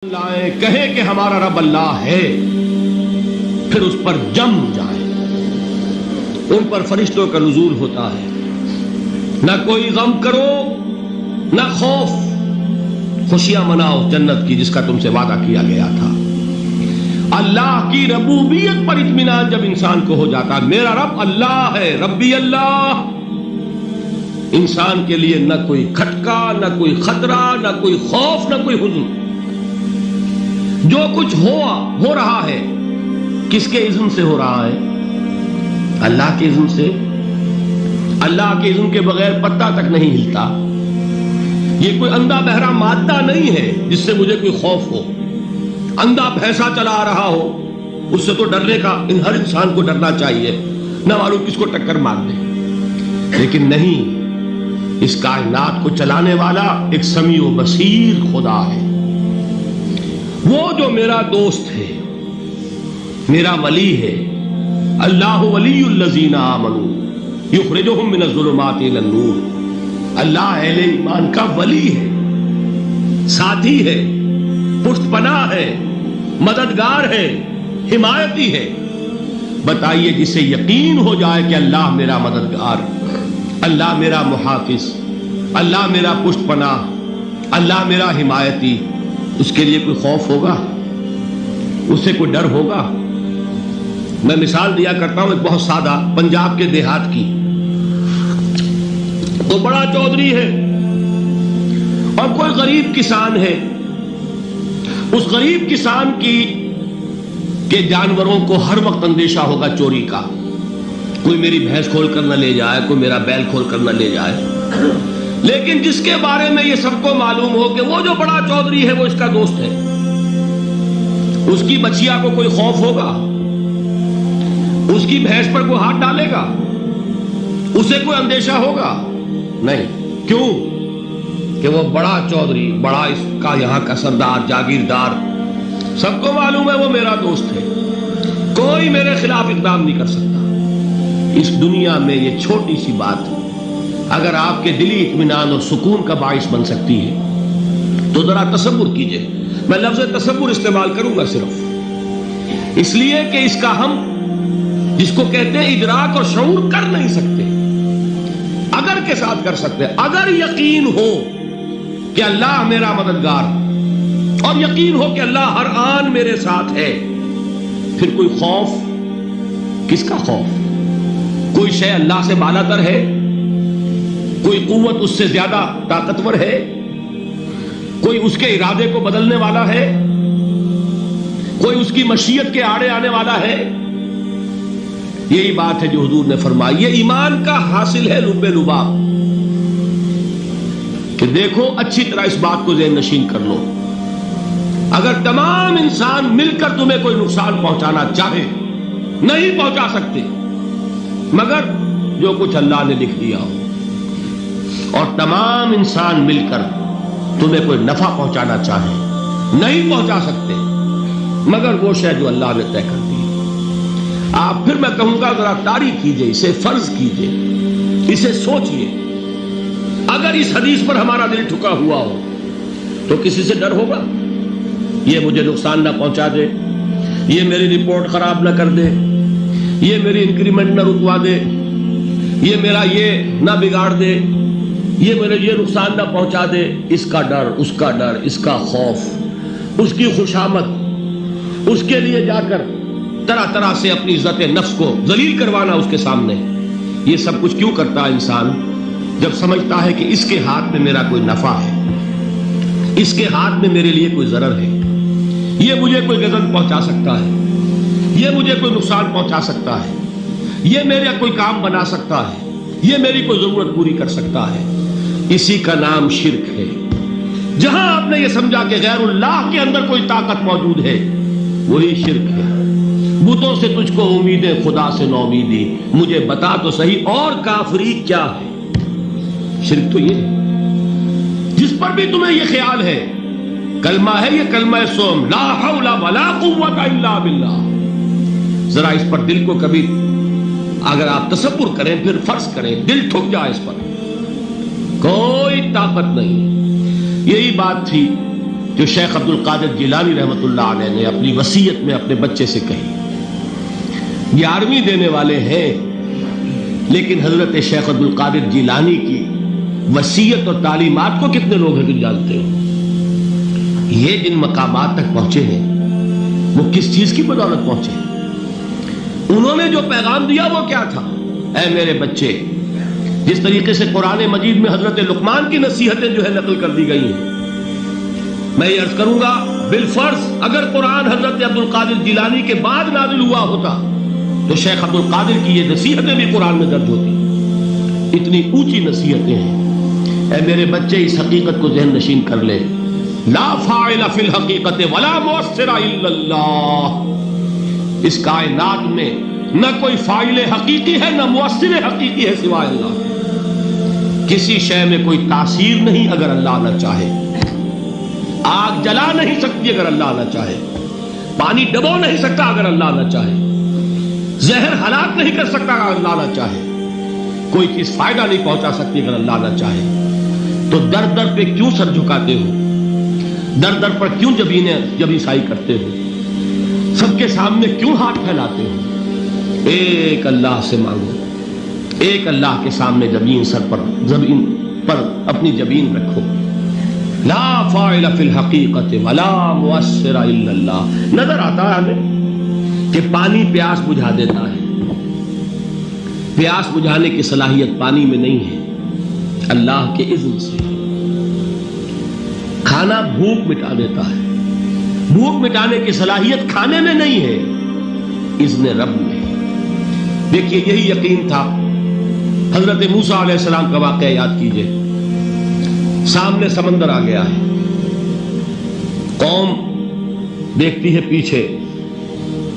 لائیں کہیں کہ ہمارا رب اللہ ہے، پھر اس پر جم جائیں۔ ان پر فرشتوں کا نزول ہوتا ہے، نہ کوئی غم کرو نہ خوف، خوشیاں مناؤ جنت کی جس کا تم سے وعدہ کیا گیا تھا۔ اللہ کی ربوبیت پر اطمینان جب انسان کو ہو جاتا ہے، میرا رب اللہ ہے، ربی اللہ، انسان کے لیے نہ کوئی کھٹکا، نہ کوئی خطرہ، نہ کوئی خوف، نہ کوئی حزن۔ جو کچھ ہو رہا ہے کس کے اذن سے ہو رہا ہے؟ اللہ کے اذن سے۔ اللہ کے اذن کے بغیر پتا تک نہیں ہلتا۔ یہ کوئی اندھا بہرا مادہ نہیں ہے جس سے مجھے کوئی خوف ہو۔ اندھا بھینسا چلا آ رہا ہو اس سے تو ڈرنے کا ہر انسان کو ڈرنا چاہیے، نہ معلوم کس کو ٹکر مار دے۔ لیکن نہیں، اس کائنات کو چلانے والا ایک سمیع و بصیر خدا ہے۔ وہ جو میرا دوست ہے، میرا ولی ہے۔ اللہ ولی الذین آمنوا یخرجہم من الظلمات الی النور۔ اللہ اہل ایمان کا ولی ہے، ساتھی ہے، پشت پناہ ہے، مددگار ہے، حمایتی ہے۔ بتائیے جسے یقین ہو جائے کہ اللہ میرا مددگار، اللہ میرا محافظ، اللہ میرا پشت پناہ، اللہ میرا حمایتی، اس کے لیے کوئی خوف ہوگا؟ اس سے کوئی ڈر ہوگا؟ میں مثال دیا کرتا ہوں ایک بہت سادہ، پنجاب کے دیہات کی۔ تو بڑا چودھری ہے اور کوئی غریب کسان ہے۔ اس غریب کسان کے جانوروں کو ہر وقت اندیشہ ہوگا چوری کا، کوئی میری بھینس کھول کر نہ لے جائے، کوئی میرا بیل کھول کر نہ لے جائے۔ لیکن جس کے بارے میں یہ سب کو معلوم ہو کہ وہ جو بڑا چودھری ہے وہ اس کا دوست ہے، اس کی بچیا کو کوئی خوف ہوگا؟ اس کی بھینس پر کوئی ہاتھ ڈالے گا؟ اسے کوئی اندیشہ ہوگا؟ نہیں۔ کیوں؟ کہ وہ بڑا چودھری، بڑا اس کا یہاں کا سردار، جاگیردار، سب کو معلوم ہے وہ میرا دوست ہے، کوئی میرے خلاف اقدام نہیں کر سکتا۔ اس دنیا میں یہ چھوٹی سی بات اگر آپ کے دلی اطمینان اور سکون کا باعث بن سکتی ہے تو ذرا تصور کیجئے۔ میں لفظ تصور استعمال کروں گا صرف اس لیے کہ اس کا ہم جس کو کہتے ہیں ادراک اور شعور کر نہیں سکتے، اگر کے ساتھ کر سکتے۔ اگر یقین ہو کہ اللہ میرا مددگار اور یقین ہو کہ اللہ ہر آن میرے ساتھ ہے، پھر کوئی خوف؟ کس کا خوف؟ کوئی شے اللہ سے بالا تر ہے؟ کوئی قوت اس سے زیادہ طاقتور ہے؟ کوئی اس کے ارادے کو بدلنے والا ہے؟ کوئی اس کی مشیت کے آڑے آنے والا ہے؟ یہی بات ہے جو حضور نے فرمائی۔ یہ ایمان کا حاصل ہے لب لباب، کہ دیکھو اچھی طرح اس بات کو ذہن نشین کر لو، اگر تمام انسان مل کر تمہیں کوئی نقصان پہنچانا چاہے نہیں پہنچا سکتے مگر جو کچھ اللہ نے لکھ دیا ہو، اور تمام انسان مل کر تمہیں کوئی نفع پہنچانا چاہے نہیں پہنچا سکتے مگر وہ شے جو اللہ نے طے کر دی۔ آپ پھر میں کہوں گا ذرا تاریخ کیجئے، اسے فرض کیجئے، اسے سوچئے۔ اگر اس حدیث پر ہمارا دل ٹھکا ہوا ہو تو کسی سے ڈر ہوگا؟ یہ مجھے نقصان نہ پہنچا دے، یہ میری رپورٹ خراب نہ کر دے، یہ میری انکریمنٹ نہ رکوا دے، یہ میرا یہ نہ بگاڑ دے، یہ میرے یہ نقصان نہ پہنچا دے۔ اس کا ڈر، اس کا ڈر، اس کا خوف، اس کی خوشامد، اس کے لیے جا کر طرح طرح سے اپنی عزت نفس کو ذلیل کروانا اس کے سامنے، یہ سب کچھ کیوں کرتا ہے انسان؟ جب سمجھتا ہے کہ اس کے ہاتھ میں میرا کوئی نفع ہے، اس کے ہاتھ میں میرے لیے کوئی ضرر ہے، یہ مجھے کوئی غضب پہنچا سکتا ہے، یہ مجھے کوئی نقصان پہنچا سکتا ہے، یہ میرا کوئی کام بنا سکتا ہے، یہ میری کوئی ضرورت پوری کر سکتا ہے، اسی کا نام شرک ہے۔ جہاں آپ نے یہ سمجھا کہ غیر اللہ کے اندر کوئی طاقت موجود ہے، وہی شرک ہے۔ بتوں سے تجھ کو امیدیں، خدا سے نومیدی، مجھے بتا تو صحیح اور کافری کیا ہے؟ شرک تو یہ ہے جس پر بھی تمہیں یہ خیال ہے، کلمہ ہے یہ کلمہ سوم، لا حول ولا قوت الا باللہ۔ ذرا اس پر دل کو کبھی اگر آپ تصور کریں، پھر فرض کریں، دل ٹھک جائے اس پر، کوئی طاقت نہیں۔ یہی بات تھی جو شیخ عبد القادر جیلانی رحمۃ اللہ علیہ نے اپنی وصیت میں اپنے بچے سے کہی. 11ویں دینے والے ہیں، لیکن حضرت شیخ عبد القادر جیلانی کی وصیت اور تعلیمات کو کتنے لوگ ہیں کہ جانتے ہو؟ یہ جن مقامات تک پہنچے ہیں وہ کس چیز کی بدولت پہنچے؟ انہوں نے جو پیغام دیا وہ کیا تھا؟ اے میرے بچے، جس طریقے سے قرآن مجید میں حضرت لقمان کی نصیحتیں جو ہے نقل کر دی گئی ہیں، میں یہ عرض کروں گا بالفرض اگر قرآن حضرت عبد القادر جیلانی کے بعد نازل ہوا ہوتا تو شیخ عبد القادر کی یہ نصیحتیں بھی قرآن میں درج ہوتی. اتنی اونچی نصیحتیں ہیں. اے میرے بچے، اس حقیقت کو ذہن نشین کر لے، لا فاعل فی الحقیقت ولا مؤثر الا اللہ. اس کائنات میں نہ کوئی فاعل حقیقی ہے نہ مؤثر حقیقی ہے سوائے اللہ. کسی شے میں کوئی تاثیر نہیں اگر اللہ نہ چاہے. آگ جلا نہیں سکتی اگر اللہ نہ چاہے. پانی ڈبو نہیں سکتا اگر اللہ نہ چاہے. زہر ہلاک نہیں کر سکتا اگر اللہ نہ چاہے. کوئی چیز فائدہ نہیں پہنچا سکتی اگر اللہ نہ چاہے. تو در در پہ کیوں سر جھکاتے ہو؟ در در پر کیوں جبیں سائی کرتے ہو؟ سب کے سامنے کیوں ہاتھ پھیلاتے ہو؟ ایک اللہ سے مانگو. ایک اللہ کے سامنے زمین پر اپنی جبین رکھو. لا فاعل فی الحقیقت ولا مؤثر الا اللہ. نظر آتا ہے ہمیں کہ پانی پیاس بجھا دیتا ہے. پیاس بجھانے کی صلاحیت پانی میں نہیں ہے، اللہ کے اذن سے. کھانا بھوک مٹا دیتا ہے، بھوک مٹانے کی صلاحیت کھانے میں نہیں ہے، اذن رب میں. دیکھیے یہی یقین تھا. حضرت موسیٰ علیہ السلام کا واقعہ یاد کیجئے. سامنے سمندر آ گیا ہے، قوم دیکھتی ہے پیچھے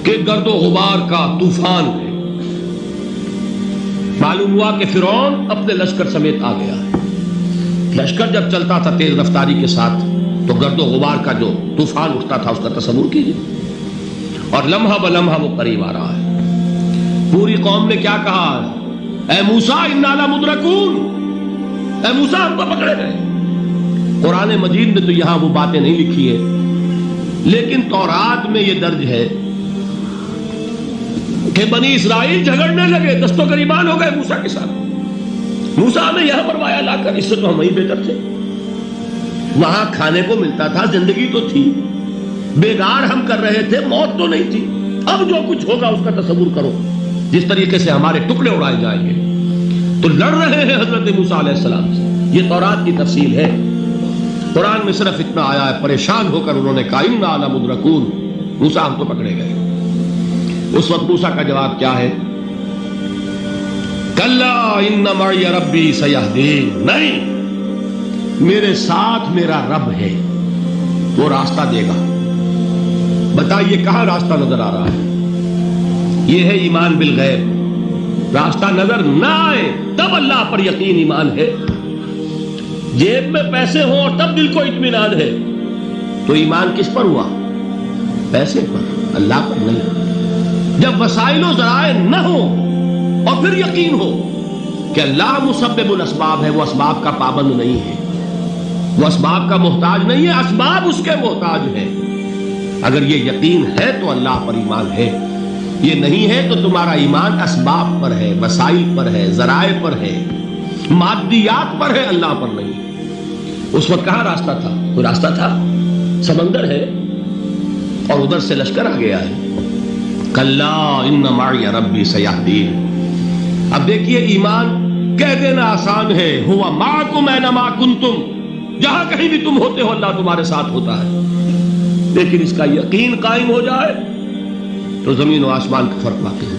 کہ گرد و غبار کا طوفان ہے. معلوم ہوا کہ فرعون اپنے لشکر سمیت آ گیا ہے. لشکر جب چلتا تھا تیز رفتاری کے ساتھ تو گرد و غبار کا جو طوفان اٹھتا تھا اس کا تصور کیجیے. اور لمحہ بلمحہ وہ قریب آ رہا ہے. پوری قوم نے کیا کہا؟ اے موسیٰ انا لمدرکون، اے موسیٰ ہم کو پکڑے گئے. قرآن مجید میں تو یہاں وہ باتیں نہیں لکھی ہے، لیکن تورات میں یہ درج ہے کہ بنی اسرائیل جھگڑنے لگے، دست و گریبان ہو گئے موسیٰ کے ساتھ. موسیٰ نے یہاں مروایا لا کر، اس سے تو ہم ہی بہتر تھے. وہاں کھانے کو ملتا تھا، زندگی تو تھی، بیگار ہم کر رہے تھے، موت تو نہیں تھی. اب جو کچھ ہوگا اس کا تصور کرو، جس طریقے سے ہمارے ٹکڑے اڑائے جائیں گے. تو لڑ رہے ہیں حضرت موسیٰ علیہ السلام سے. یہ تورات کی تفصیل ہے. قرآن میں صرف اتنا آیا ہے، پریشان ہو کر انہوں نے کہا انا لمدرکون، موسیٰ ہم تو پکڑے گئے. اس وقت موسیٰ کا جواب کیا ہے؟ کلا ان معی ربی سیہدین. نہیں، میرے ساتھ میرا رب ہے، وہ راستہ دے گا. بتائیے کہاں راستہ نظر آ رہا ہے؟ یہ ہے ایمان بالغیب. راستہ نظر نہ آئے تب اللہ پر یقین ایمان ہے. جیب میں پیسے ہوں اور تب دل کو اطمینان ہے تو ایمان کس پر ہوا؟ پیسے پر، اللہ پر نہیں. جب وسائل و ذرائع نہ ہو اور پھر یقین ہو کہ اللہ مسبب الاسباب ہے، وہ اسباب کا پابند نہیں ہے، وہ اسباب کا محتاج نہیں ہے، اسباب اس کے محتاج ہیں. اگر یہ یقین ہے تو اللہ پر ایمان ہے. یہ نہیں ہے تو تمہارا ایمان اسباب پر ہے، وسائل پر ہے، ذرائع پر ہے، مادیات پر ہے، اللہ پر نہیں. اس وقت کہاں راستہ تھا؟ کوئی راستہ تھا؟ سمندر ہے اور ادھر سے لشکر آ گیا ہے. کلا ان معی ربی سیہدین. اب دیکھیے ایمان کہہ دینا آسان ہے، ہوا معکم اینما کنتم، جہاں کہیں بھی تم ہوتے ہو اللہ تمہارے ساتھ ہوتا ہے. لیکن اس کا یقین قائم ہو جائے تو زمین و آسمان کا فرق واقع ہے.